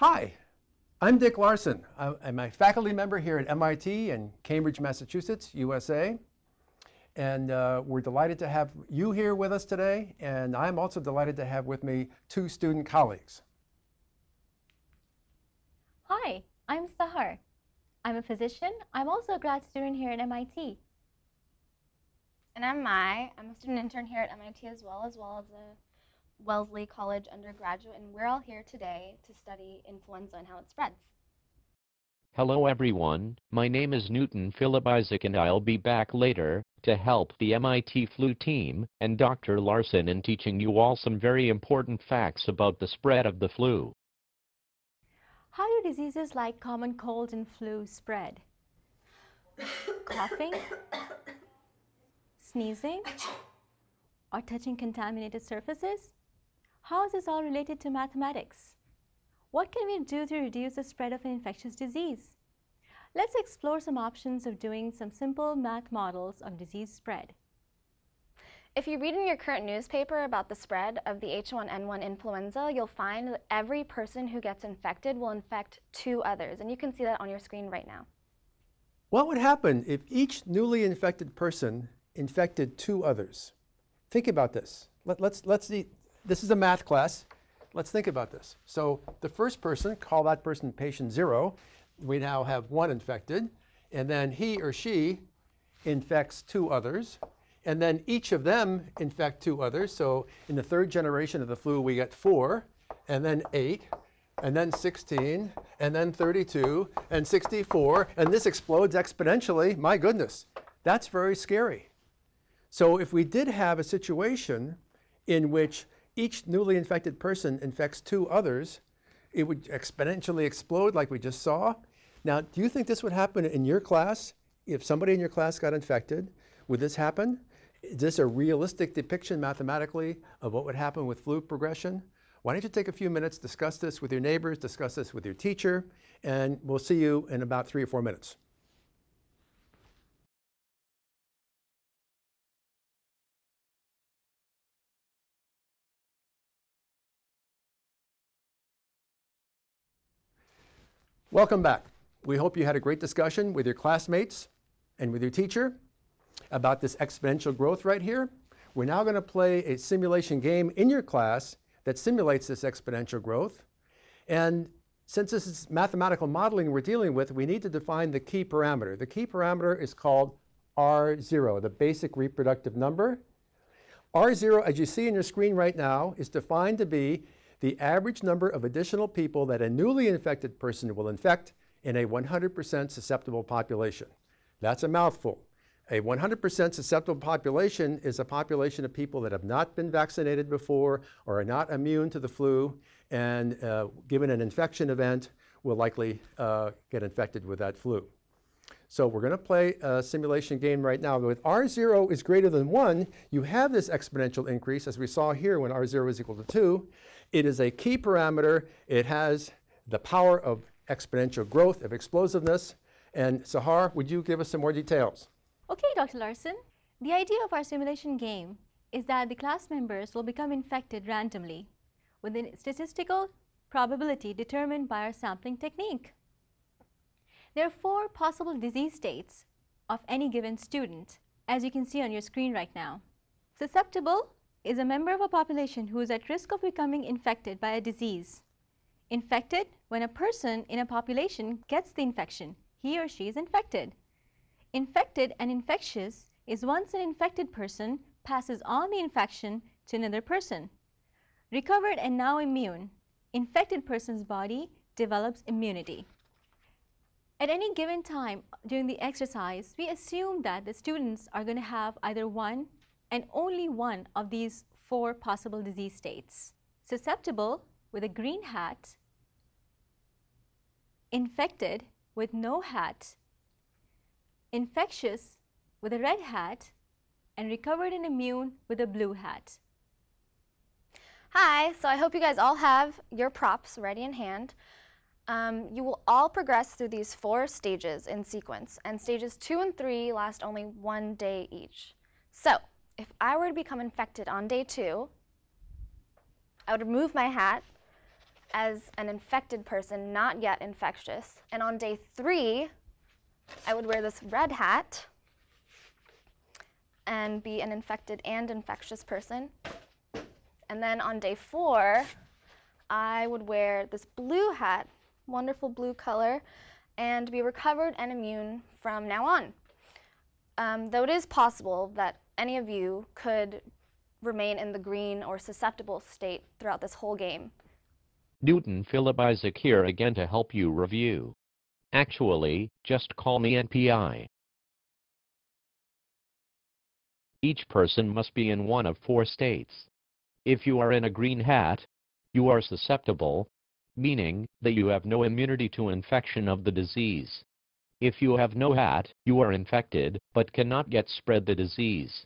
Hi, I'm Dick Larson. I'm a faculty member here at MIT in Cambridge, Massachusetts, USA. And we're delighted to have you here with us today. And I'm also delighted to have with me two student colleagues. Hi, I'm Sahar. I'm a physician. I'm also a grad student here at MIT. And I'm Mai. I'm a student intern here at MIT as well as a Wellesley College undergraduate, and we're all here today to study influenza and how it spreads. Hello everyone, my name is Newton Philip Isaac and I'll be back later to help the MIT flu team and Dr. Larson in teaching you all some very important facts about the spread of the flu. How do diseases like common cold and flu spread? Coughing, sneezing, or touching contaminated surfaces? How is this all related to mathematics? What can we do to reduce the spread of an infectious disease? Let's explore some options of doing some simple math models of disease spread. If you read in your current newspaper about the spread of the H1N1 influenza, you'll find that every person who gets infected will infect 2 others, and you can see that on your screen right now. What would happen if each newly infected person infected 2 others? Think about this. Let's see. This is a math class. Let's think about this. So the first person, call that person patient 0. We now have 1 infected. And then he or she infects 2 others. And then each of them infect 2 others. So in the 3rd generation of the flu, we get 4, and then 8, and then 16, and then 32, and 64. And this explodes exponentially. My goodness, that's very scary. So if we did have a situation in which each newly infected person infects 2 others, it would exponentially explode like we just saw. Now, do you think this would happen in your class? If somebody in your class got infected, would this happen? Is this a realistic depiction mathematically of what would happen with flu progression? Why don't you take a few minutes, discuss this with your neighbors, discuss this with your teacher, and we'll see you in about 3 or 4 minutes. Welcome back. We hope you had a great discussion with your classmates and with your teacher about this exponential growth right here. We're now going to play a simulation game in your class that simulates this exponential growth. And since this is mathematical modeling we're dealing with, we need to define the key parameter. The key parameter is called R0, the basic reproductive number. R0, as you see on your screen right now, is defined to be the average number of additional people that a newly infected person will infect in a 100% susceptible population. That's a mouthful. A 100% susceptible population is a population of people that have not been vaccinated before or are not immune to the flu, and given an infection event, will likely get infected with that flu. So we're going to play a simulation game right now. With R0 is greater than 1, you have this exponential increase, as we saw here when R0 is equal to 2. It is a key parameter. It has the power of exponential growth, of explosiveness. And Sahar, would you give us some more details? Okay, Dr. Larson. The idea of our simulation game is that the class members will become infected randomly with a statistical probability determined by our sampling technique. There are 4 possible disease states of any given student, as you can see on your screen right now. Susceptible is a member of a population who is at risk of becoming infected by a disease. Infected, when a person in a population gets the infection, he or she is infected. Infected and infectious is once an infected person passes on the infection to another person. Recovered and now immune, infected person's body develops immunity. At any given time during the exercise, we assume that the students are going to have either one and only one of these 4 possible disease states. Susceptible with a green hat, infected with no hat, infectious with a red hat, and recovered and immune with a blue hat. Hi, so I hope you guys all have your props ready in hand. You will all progress through these 4 stages in sequence, and stages 2 and 3 last only 1 day each. So, if I were to become infected on day 2, I would remove my hat, as an infected person, not yet infectious. And on day 3, I would wear this red hat and be an infected and infectious person. And then on day 4, I would wear this blue hat, wonderful blue color, and be recovered and immune from now on. Though it is possible that any of you could remain in the green or susceptible state throughout this whole game. Newton Philip Isaac here again to help you review. Actually, just call me NPI. Each person must be in one of 4 states. If you are in a green hat, you are susceptible, meaning that you have no immunity to infection of the disease. If you have no hat, you are infected, but cannot yet spread the disease.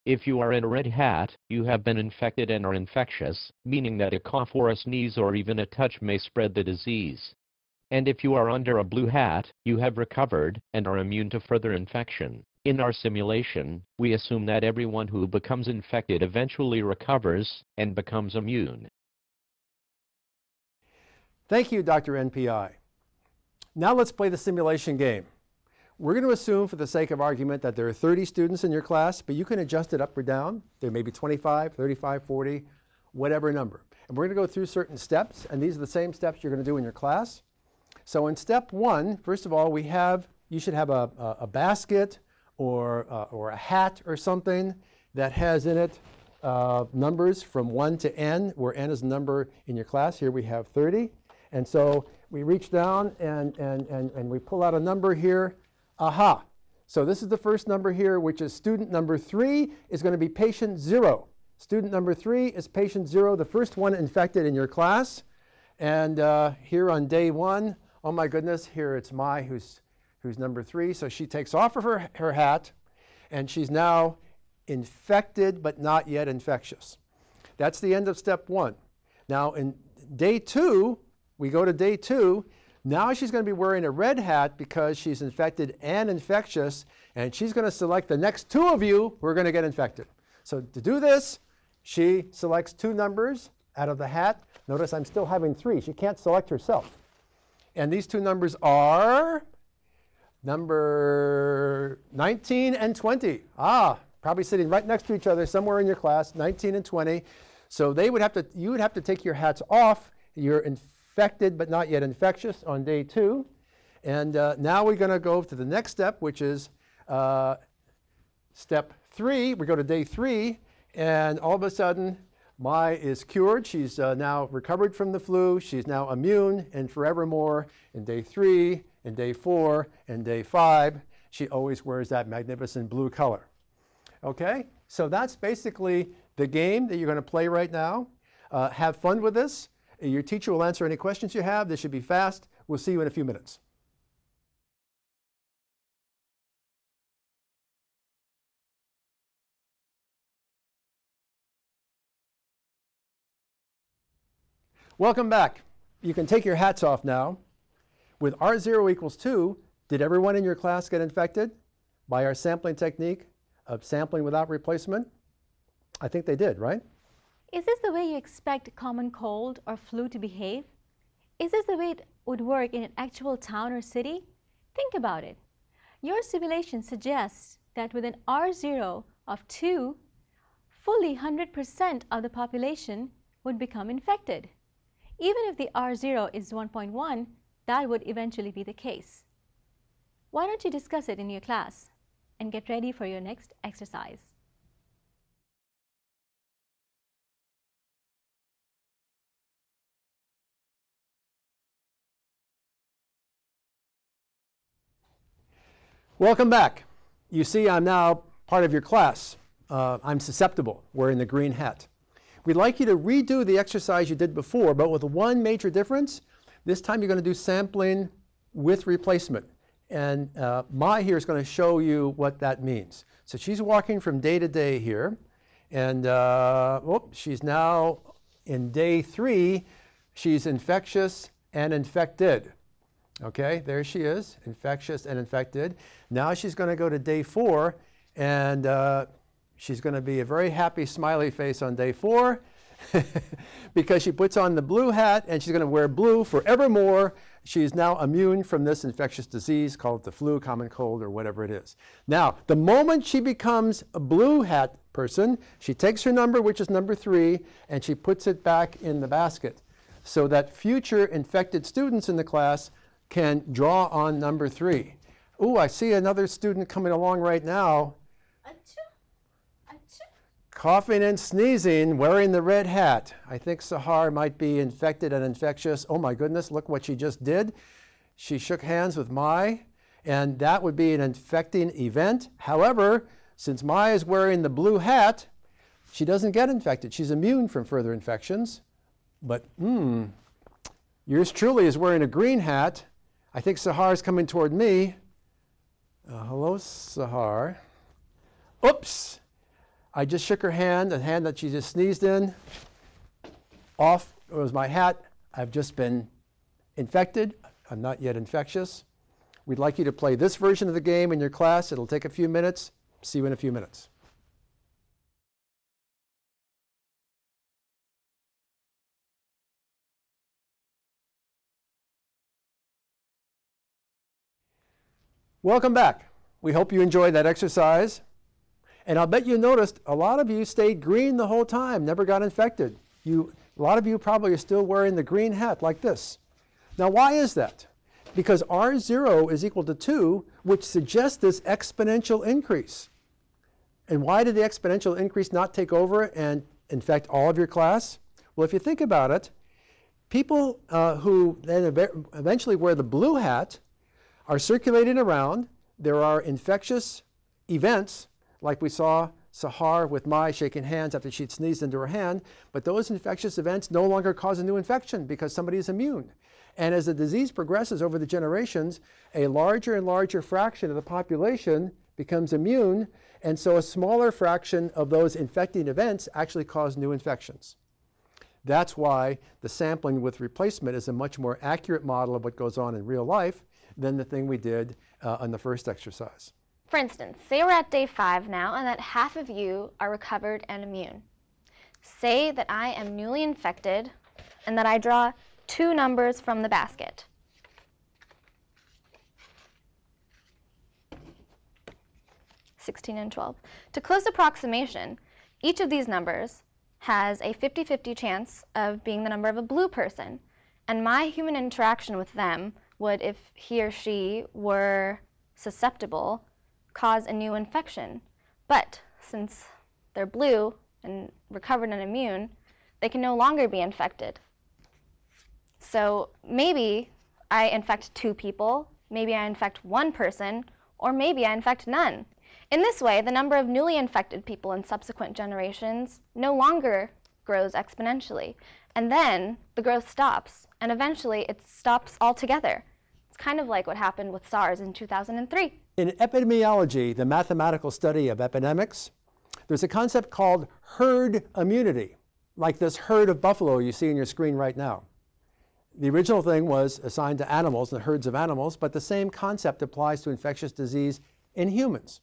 If you are in a red hat, you have been infected and are infectious, meaning that a cough or a sneeze or even a touch may spread the disease. And if you are under a blue hat, you have recovered and are immune to further infection. In our simulation, we assume that everyone who becomes infected eventually recovers and becomes immune. Thank you, Dr. NPI. Now let's play the simulation game. We're going to assume, for the sake of argument, that there are 30 students in your class, but you can adjust it up or down. There may be 25, 35, 40, whatever number. And we're going to go through certain steps, and these are the same steps you're going to do in your class. So in step 1, first of all, you should have a basket or a hat or something that has in it numbers from 1 to n, where n is a number in your class. Here we have 30. And so we reach down and we pull out a number here. Aha! So this is the first number here, which is student number 3 is going to be patient 0. Student number 3 is patient 0, the first one infected in your class. And here on day 1, oh my goodness, here it's Mai who's number 3. So she takes off of her hat, and she's now infected but not yet infectious. That's the end of step 1. Now in day 2, we go to day 2. Now she's going to be wearing a red hat because she's infected and infectious, and she's going to select the next 2 of you who are going to get infected. So to do this, she selects 2 numbers out of the hat. Notice I'm still having 3. She can't select herself. And these 2 numbers are number 19 and 20. Probably sitting right next to each other somewhere in your class, 19 and 20. So you would have to take your hats off. You're infected but not yet infectious on day 2. And now we're going to go to the next step, which is step 3. We go to day 3, and all of a sudden, Mai is cured. She's now recovered from the flu. She's now immune, and forevermore, in day 3, in day 4, and day 5, she always wears that magnificent blue color. Okay? So that's basically the game that you're going to play right now. Have fun with this. Your teacher will answer any questions you have. This should be fast. We'll see you in a few minutes. Welcome back. You can take your hats off now. With R0 equals 2, did everyone in your class get infected by our sampling technique of sampling without replacement? I think they did, right? Is this the way you expect a common cold or flu to behave? Is this the way it would work in an actual town or city? Think about it. Your simulation suggests that with an R0 of 2, fully 100% of the population would become infected. Even if the R0 is 1.1, that would eventually be the case. Why don't you discuss it in your class and get ready for your next exercise? Welcome back. You see I'm now part of your class. I'm susceptible, wearing the green hat. We'd like you to redo the exercise you did before, but with one major difference. This time you're going to do sampling with replacement. And Mai here is going to show you what that means. So she's walking from day to day here. And she's now in day 3. She's infectious and infected. Okay, there she is, infectious and infected. Now she's going to go to day 4, and she's going to be a very happy, smiley face on day 4. because she puts on the blue hat and she's going to wear blue forevermore. She is now immune from this infectious disease, call it the flu, common cold, or whatever it is. Now, the moment she becomes a blue hat person, she takes her number, which is number 3, and she puts it back in the basket so that future infected students in the class can draw on number 3. Ooh, I see another student coming along right now. Coughing and sneezing, wearing the red hat. I think Sahar might be infected and infectious. Oh my goodness, look what she just did. She shook hands with Mai, and that would be an infecting event. However, since Mai is wearing the blue hat, she doesn't get infected. She's immune from further infections. But yours truly is wearing a green hat. I think Sahar's coming toward me. Hello, Sahar. Oops. I just shook her hand, the hand that she just sneezed in. Off was my hat. I've just been infected. I'm not yet infectious. We'd like you to play this version of the game in your class. It'll take a few minutes. See you in a few minutes. Welcome back. We hope you enjoyed that exercise. And I'll bet you noticed a lot of you stayed green the whole time, never got infected. A lot of you probably are still wearing the green hat like this. Now, why is that? Because R0 is equal to 2, which suggests this exponential increase. And why did the exponential increase not take over and infect all of your class? Well, if you think about it, people who then eventually wear the blue hat are circulating around. There are infectious events, like we saw Sahar with Mai shaking hands after she'd sneezed into her hand, but those infectious events no longer cause a new infection because somebody is immune. And as the disease progresses over the generations, a larger and larger fraction of the population becomes immune, and so a smaller fraction of those infecting events actually cause new infections. That's why the sampling with replacement is a much more accurate model of what goes on in real life than the thing we did on the first exercise. For instance, say we're at day 5 now and that half of you are recovered and immune. Say that I am newly infected and that I draw 2 numbers from the basket. 16 and 12. To close approximation, each of these numbers has a 50-50 chance of being the number of a blue person, and my human interaction with them would, if he or she were susceptible, cause a new infection. But since they're blue and recovered and immune, they can no longer be infected. So maybe I infect 2 people, maybe I infect 1 person, or maybe I infect none. In this way, the number of newly infected people in subsequent generations no longer grows exponentially. And then the growth stops, and eventually it stops altogether. It's kind of like what happened with SARS in 2003. In epidemiology, the mathematical study of epidemics, there's a concept called herd immunity, like this herd of buffalo you see on your screen right now. The original thing was assigned to animals, the herds of animals, but the same concept applies to infectious disease in humans.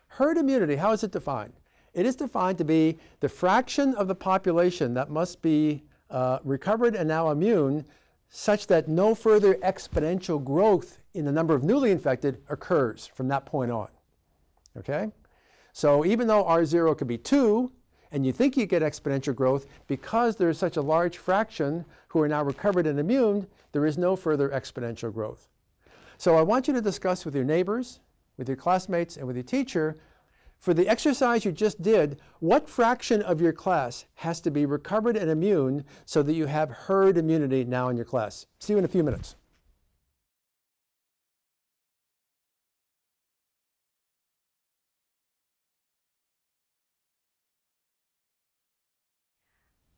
Herd immunity, how is it defined? It is defined to be the fraction of the population that must be recovered and now immune such that no further exponential growth in the number of newly infected occurs from that point on. Okay? So even though R0 could be 2, and you think you get exponential growth, because there's such a large fraction who are now recovered and immune, there is no further exponential growth. So I want you to discuss with your neighbors, with your classmates, and with your teacher, for the exercise you just did, what fraction of your class has to be recovered and immune so that you have herd immunity now in your class? See you in a few minutes.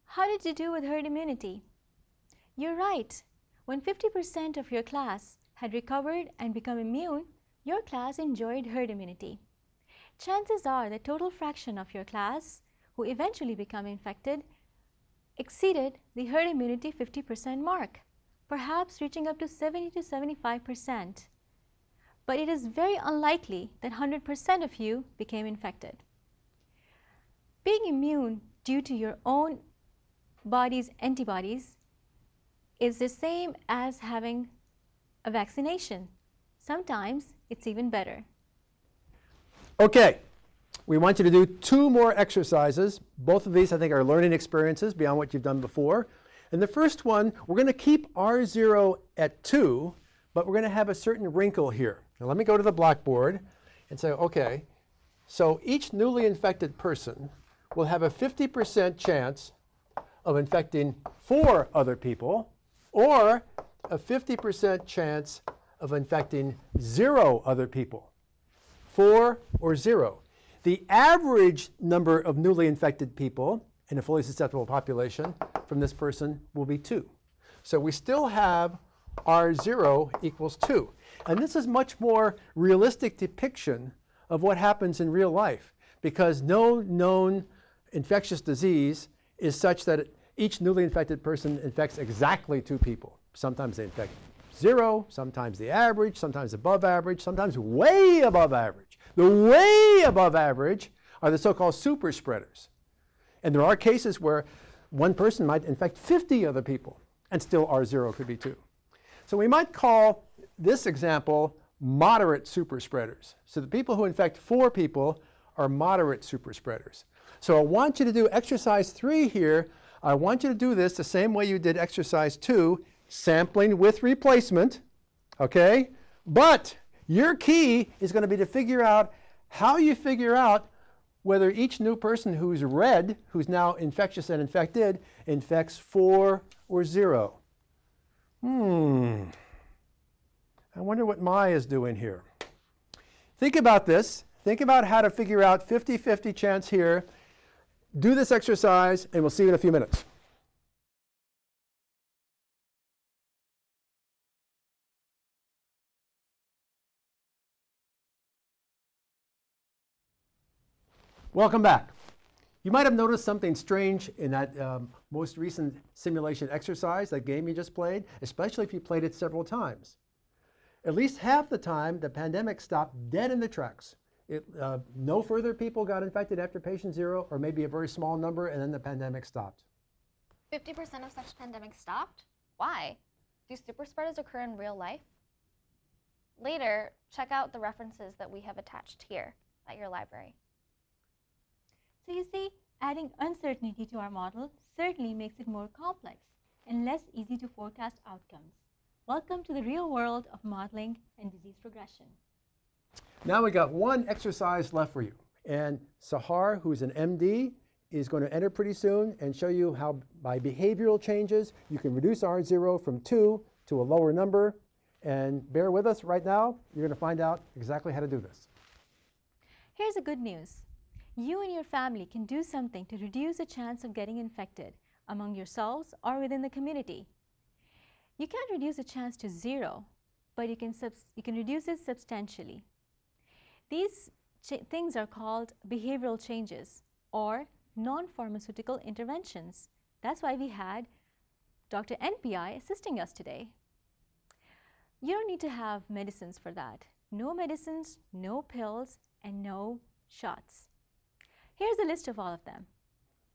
How did you do with herd immunity? You're right. When 50% of your class had recovered and become immune, your class enjoyed herd immunity. Chances are the total fraction of your class who eventually become infected exceeded the herd immunity 50% mark, perhaps reaching up to 70 to 75%. But it is very unlikely that 100% of you became infected. Being immune due to your own body's antibodies is the same as having a vaccination. Sometimes it's even better. Okay, we want you to do 2 more exercises. Both of these, I think, are learning experiences beyond what you've done before. And the first one, we're going to keep R0 at 2, but we're going to have a certain wrinkle here. Now let me go to the blackboard and say, okay, so each newly infected person will have a 50% chance of infecting 4 other people, or a 50% chance of infecting 0 other people. 4 or 0. The average number of newly infected people in a fully susceptible population from this person will be 2. So we still have R0 equals 2. And this is much more realistic depiction of what happens in real life, because no known infectious disease is such that each newly infected person infects exactly 2 people. Sometimes they infect 0, sometimes the average, sometimes above average, sometimes way above average. The way above average are the so-called super spreaders. And there are cases where one person might infect 50 other people, and still R0 could be 2. So we might call this example moderate super spreaders. So the people who infect 4 people are moderate super spreaders. So I want you to do exercise 3 here. I want you to do this the same way you did exercise 2, sampling with replacement, okay? But your key is going to be to figure out how you figure out whether each new person who's red, who's now infectious and infected, infects 4 or 0. I wonder what Mai is doing here. Think about this. Think about how to figure out 50-50 chance here. Do this exercise, and we'll see you in a few minutes. Welcome back. You might have noticed something strange in that most recent simulation exercise, that game you just played, especially if you played it several times. At least half the time, the pandemic stopped dead in the tracks. No further people got infected after patient 0, or maybe a very small number, and then the pandemic stopped. 50% of such pandemics stopped? Why? Do super spreaders occur in real life? Later, check out the references that we have attached here at your library. So you see, adding uncertainty to our model certainly makes it more complex and less easy to forecast outcomes. Welcome to the real world of modeling and disease progression. Now we got one exercise left for you. And Sahar, who's an MD, is going to enter pretty soon and show you how by behavioral changes you can reduce R0 from 2 to a lower number. And bear with us right now. You're going to find out exactly how to do this. Here's the good news. You and your family can do something to reduce the chance of getting infected among yourselves or within the community. You can't reduce the chance to 0, but you can reduce it substantially. These things are called behavioral changes or non-pharmaceutical interventions. That's why we had Dr. NPI assisting us today. You don't need to have medicines for that. No medicines, no pills, and no shots. Here's a list of all of them.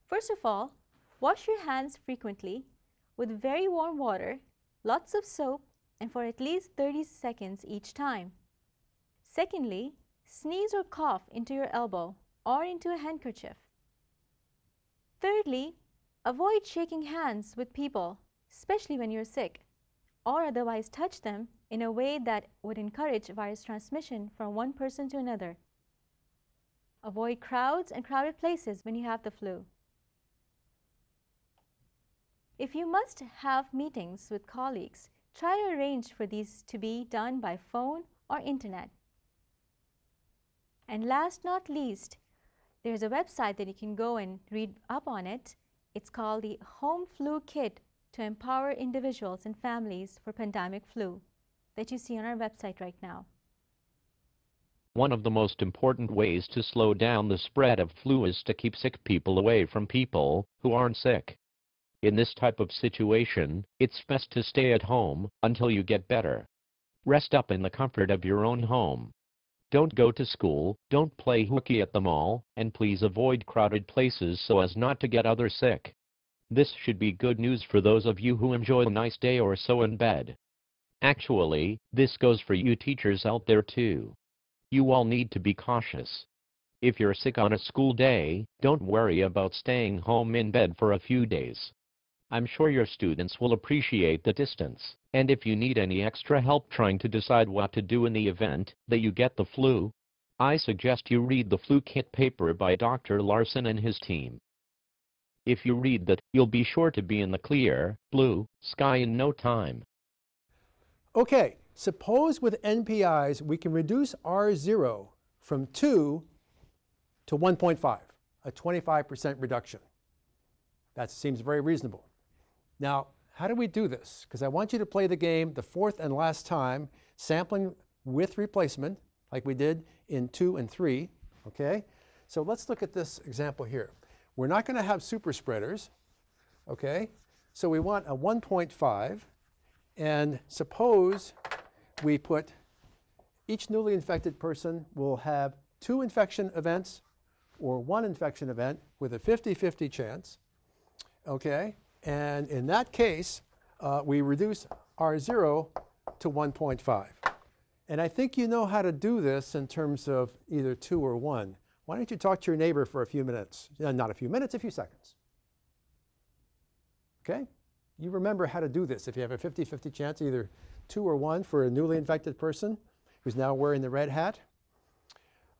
First of all, wash your hands frequently with very warm water, lots of soap, and for at least 30 seconds each time. Secondly, sneeze or cough into your elbow or into a handkerchief. Thirdly, avoid shaking hands with people, especially when you're sick, or otherwise touch them in a way that would encourage virus transmission from one person to another. Avoid crowds and crowded places when you have the flu. If you must have meetings with colleagues, try to arrange for these to be done by phone or internet. And last not least, there's a website that you can go and read up on it. It's called the Home Flu Kit to Empower Individuals and Families for Pandemic Flu that you see on our website right now. One of the most important ways to slow down the spread of flu is to keep sick people away from people who aren't sick. In this type of situation, it's best to stay at home until you get better. Rest up in the comfort of your own home. Don't go to school, don't play hooky at the mall, and please avoid crowded places so as not to get others sick. This should be good news for those of you who enjoy a nice day or so in bed. Actually, this goes for you teachers out there too. You all need to be cautious. If you're sick on a school day, don't worry about staying home in bed for a few days. I'm sure your students will appreciate the distance, and if you need any extra help trying to decide what to do in the event that you get the flu, I suggest you read the flu kit paper by Dr. Larson and his team. If you read that, you'll be sure to be in the clear, blue sky in no time. Okay, suppose with NPIs we can reduce R0 from 2 to 1.5, a 25% reduction. That seems very reasonable. Now, how do we do this? Because I want you to play the game the fourth and last time, sampling with replacement, like we did in 2 and 3, okay? So let's look at this example here. We're not going to have super spreaders, okay? So we want a 1.5, and suppose we put each newly infected person will have 2 infection events or 1 infection event with a 50-50 chance, okay? And in that case, we reduce R0 to 1.5. And I think you know how to do this in terms of either 2 or 1. Why don't you talk to your neighbor for a few minutes? Not a few minutes, a few seconds. Okay? You remember how to do this. If you have a 50-50 chance, either 2 or 1 for a newly infected person who's now wearing the red hat.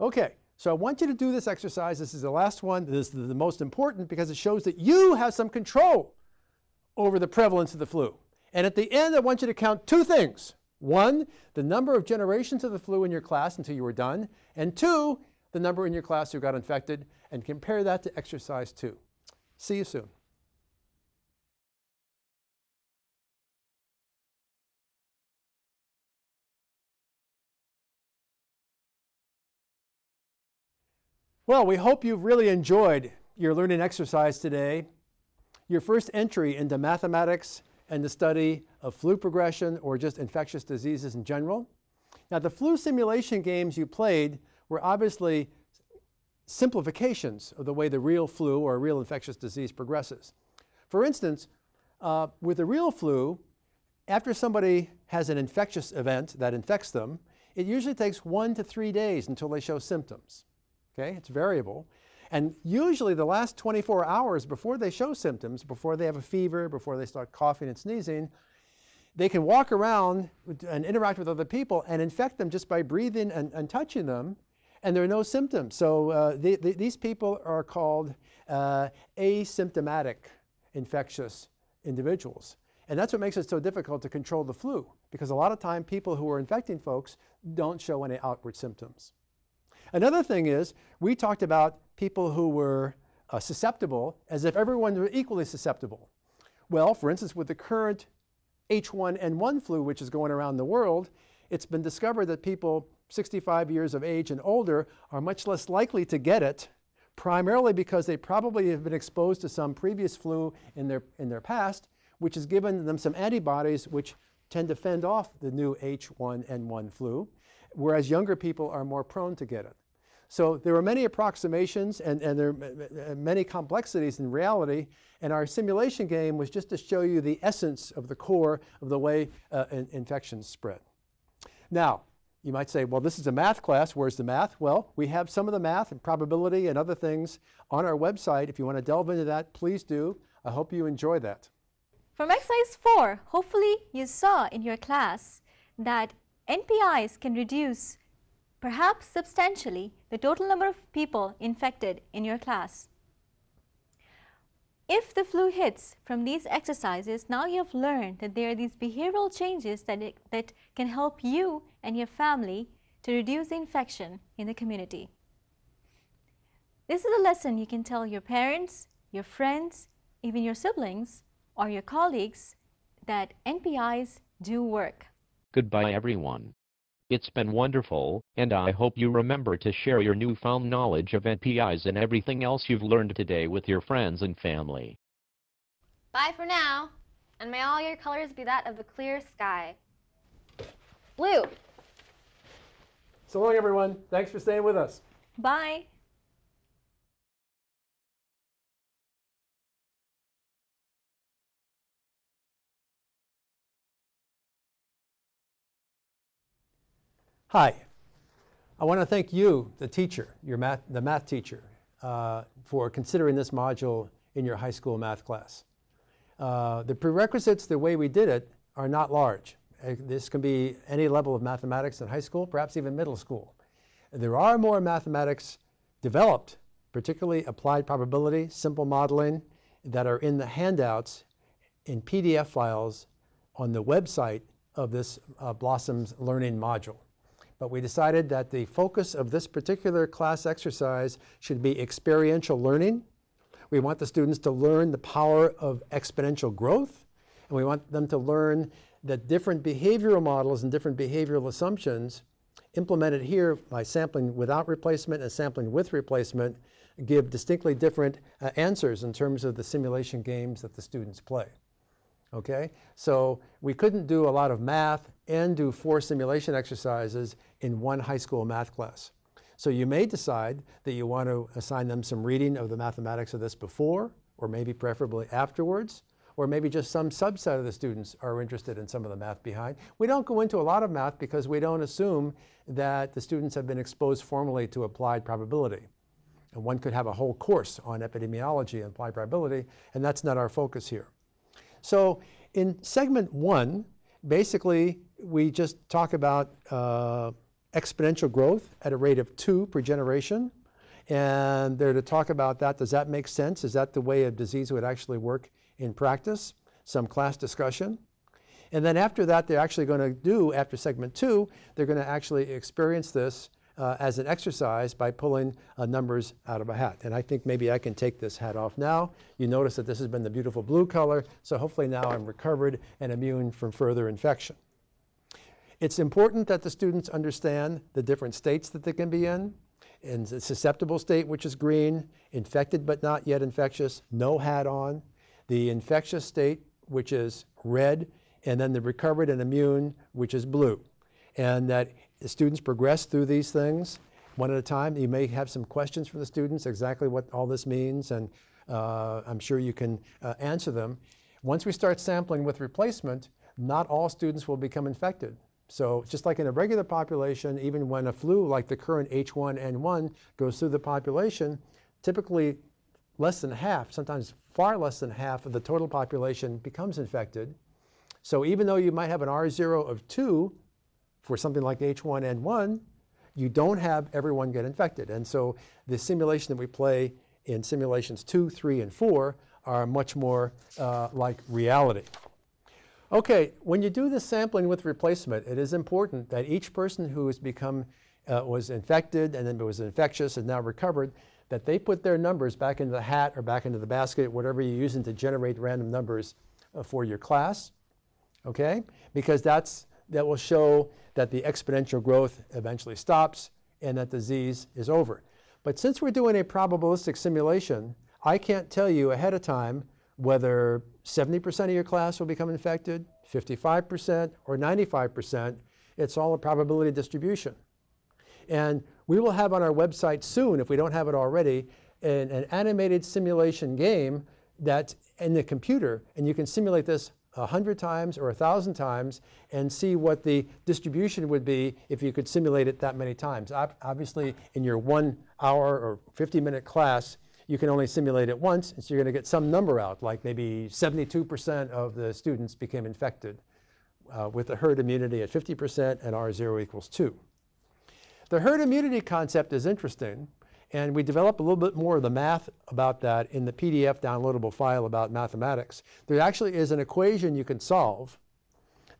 Okay, so I want you to do this exercise. This is the last one. This is the most important because it shows that you have some control over the prevalence of the flu. And at the end, I want you to count 2 things. 1, the number of generations of the flu in your class until you were done. And 2, the number in your class who got infected, and compare that to exercise 2. See you soon. Well, we hope you've really enjoyed your learning exercise today. Your first entry into mathematics and the study of flu progression or just infectious diseases in general. Now, the flu simulation games you played were obviously simplifications of the way the real flu or real infectious disease progresses. For instance, with the real flu, after somebody has an infectious event that infects them, it usually takes 1 to 3 days until they show symptoms. Okay, it's variable. And usually the last 24 hours before they show symptoms, before they have a fever, before they start coughing and sneezing, they can walk around and interact with other people and infect them just by breathing and touching them, and there are no symptoms. So these people are called asymptomatic infectious individuals. And that's what makes it so difficult to control the flu, because a lot of time people who are infecting folks don't show any outward symptoms. Another thing is, we talked about people who were susceptible as if everyone were equally susceptible. Well, for instance, with the current H1N1 flu, which is going around the world, it's been discovered that people 65 years of age and older are much less likely to get it, primarily because they probably have been exposed to some previous flu in their past, which has given them some antibodies which tend to fend off the new H1N1 flu, whereas younger people are more prone to get it. So there are many approximations and there are many complexities in reality, and our simulation game was just to show you the essence of the core of the way infections spread. Now, you might say, well, this is a math class. Where's the math? Well, we have some of the math and probability and other things on our website. If you want to delve into that, please do. I hope you enjoy that. From exercise 4, hopefully you saw in your class that NPIs can reduce, perhaps substantially, the total number of people infected in your class. If the flu hits from these exercises, now you have learned that there are these behavioral changes that can help you and your family to reduce the infection in the community. This is a lesson you can tell your parents, your friends, even your siblings, or your colleagues that NPIs do work. Goodbye, everyone. It's been wonderful, and I hope you remember to share your newfound knowledge of NPIs and everything else you've learned today with your friends and family. Bye for now, and may all your colors be that of the clear sky. Blue. So long, everyone. Thanks for staying with us. Bye. Hi. I want to thank you, the teacher, the math teacher, for considering this module in your high school math class. The prerequisites, the way we did it, are not large. This can be any level of mathematics in high school, perhaps even middle school. There are more mathematics developed, particularly applied probability, simple modeling, that are in the handouts in PDF files on the website of this Blossom's Learning module. But we decided that the focus of this particular class exercise should be experiential learning. We want the students to learn the power of exponential growth, and we want them to learn that different behavioral models and different behavioral assumptions implemented here by sampling without replacement and sampling with replacement give distinctly different answers in terms of the simulation games that the students play. Okay, so we couldn't do a lot of math and do 4 simulation exercises in one high school math class. So you may decide that you want to assign them some reading of the mathematics of this before, or maybe preferably afterwards, or maybe just some subset of the students are interested in some of the math behind. We don't go into a lot of math because we don't assume that the students have been exposed formally to applied probability. And one could have a whole course on epidemiology and applied probability, and that's not our focus here. So in segment 1, basically, we just talk about exponential growth at a rate of 2 per generation. And they're to talk about that. Does that make sense? Is that the way a disease would actually work in practice? Some class discussion. And then after that, they're actually going to do, after segment 2, they're going to actually experience this as an exercise by pulling numbers out of a hat. And I think maybe I can take this hat off now. You notice that this has been the beautiful blue color, so hopefully now I'm recovered and immune from further infection. It's important that the students understand the different states that they can be in the susceptible state, which is green, infected but not yet infectious, no hat on, the infectious state, which is red, and then the recovered and immune, which is blue. And that the students progress through these things one at a time. You may have some questions from the students, exactly what all this means, and I'm sure you can answer them. Once we start sampling with replacement, not all students will become infected. So just like in a regular population, even when a flu like the current H1N1 goes through the population, typically less than half, sometimes far less than half of the total population becomes infected. So even though you might have an R0 of 2 for something like H1N1, you don't have everyone get infected. And so the simulation that we play in simulations 2, 3, and 4 are much more like reality. Okay, when you do the sampling with replacement, it is important that each person who has become, was infected and then was infectious and now recovered, that they put their numbers back into the hat or back into the basket, whatever you're using to generate random numbers for your class, okay? Because that will show that the exponential growth eventually stops and that disease is over. But since we're doing a probabilistic simulation, I can't tell you ahead of time whether 70% of your class will become infected, 55%, or 95%. It's all a probability distribution. And we will have on our website soon, if we don't have it already, an animated simulation game that's in the computer, and you can simulate this 100 times or 1,000 times and see what the distribution would be if you could simulate it that many times. Obviously, in your 1 hour or 50-minute class, you can only simulate it once, and so you're going to get some number out, like maybe 72% of the students became infected with the herd immunity at 50% and R0 equals 2. The herd immunity concept is interesting, and we develop a little bit more of the math about that in the PDF downloadable file about mathematics. There actually is an equation you can solve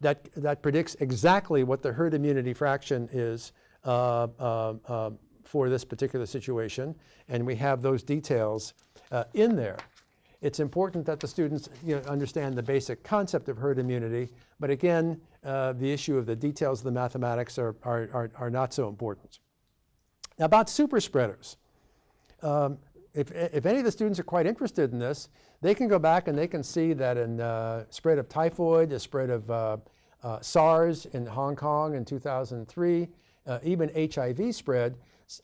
that predicts exactly what the herd immunity fraction is for this particular situation, and we have those details in there. It's important that the students understand the basic concept of herd immunity, but again, the issue of the details of the mathematics are not so important. Now about super spreaders. If any of the students are quite interested in this, they can go back and they can see that in spread of typhoid, the spread of SARS in Hong Kong in 2003, even HIV spread,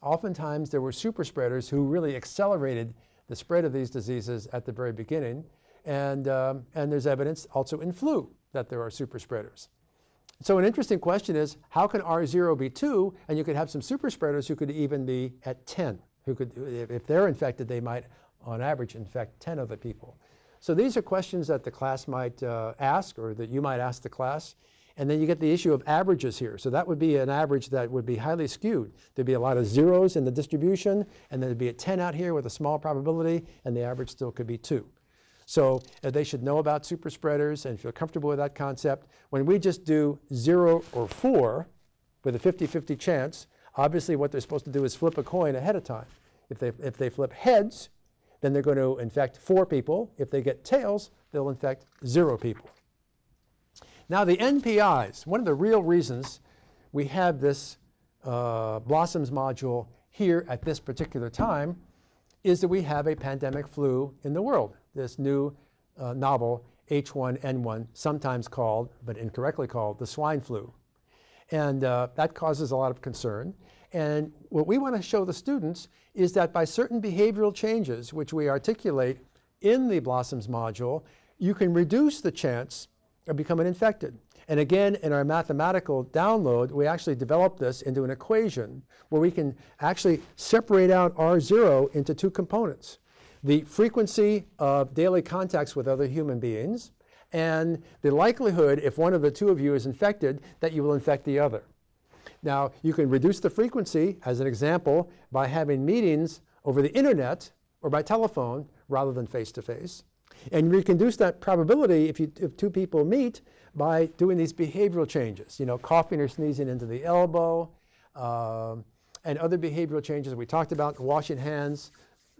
oftentimes there were super spreaders who really accelerated the spread of these diseases at the very beginning. And there's evidence also in flu that there are super spreaders. So an interesting question is, how can R0 be 2, and you could have some super spreaders who could even be at 10, who could, if they're infected, they might, on average, infect 10 other people. So these are questions that the class might ask, or that you might ask the class. And then you get the issue of averages here. So that would be an average that would be highly skewed. There'd be a lot of zeros in the distribution, and then there'd be a 10 out here with a small probability, and the average still could be 2. So they should know about super spreaders and feel comfortable with that concept. When we just do 0 or 4 with a 50-50 chance, obviously what they're supposed to do is flip a coin ahead of time. If they flip heads, then they're going to infect 4 people. If they get tails, they'll infect 0 people. Now the NPIs, one of the real reasons we have this Blossoms module here at this particular time is that we have a pandemic flu in the world, this new novel H1N1, sometimes called, but incorrectly called, the swine flu. And that causes a lot of concern. And what we want to show the students is that by certain behavioral changes, which we articulate in the Blossoms module, you can reduce the chance of becoming infected. And again, in our mathematical download, we actually developed this into an equation where we can actually separate out R0 into 2 components: the frequency of daily contacts with other human beings, and the likelihood, if one of the 2 of you is infected, that you will infect the other. Now, you can reduce the frequency, as an example, by having meetings over the internet or by telephone rather than face-to-face. And you can reduce that probability if 2 people meet by doing these behavioral changes, coughing or sneezing into the elbow, and other behavioral changes we talked about, washing hands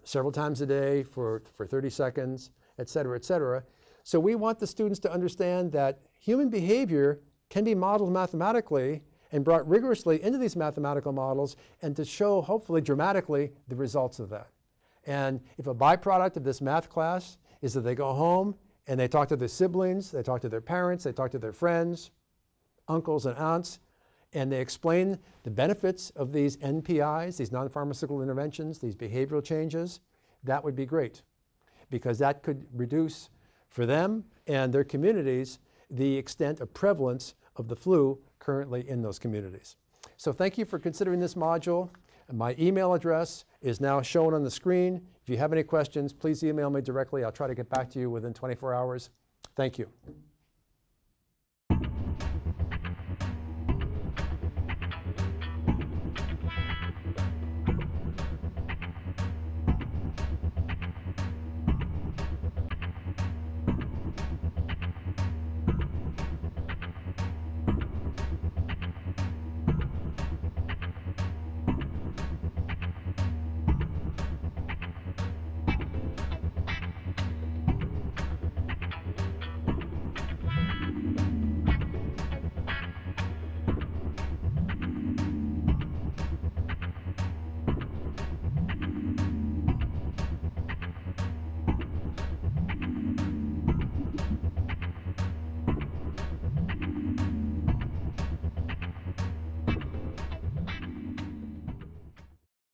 several times a day for 30 seconds, et cetera, et cetera. So we want the students to understand that human behavior can be modeled mathematically and brought rigorously into these mathematical models, and to show, hopefully dramatically, the results of that. And if a byproduct of this math class is that they go home and they talk to their siblings, they talk to their parents, they talk to their friends, uncles and aunts, and they explain the benefits of these NPIs, these non-pharmaceutical interventions, these behavioral changes, that would be great, because that could reduce for them and their communities the extent of prevalence of the flu currently in those communities. So thank you for considering this module. My email address is now shown on the screen. If you have any questions, please email me directly. I'll try to get back to you within 24 hours. Thank you.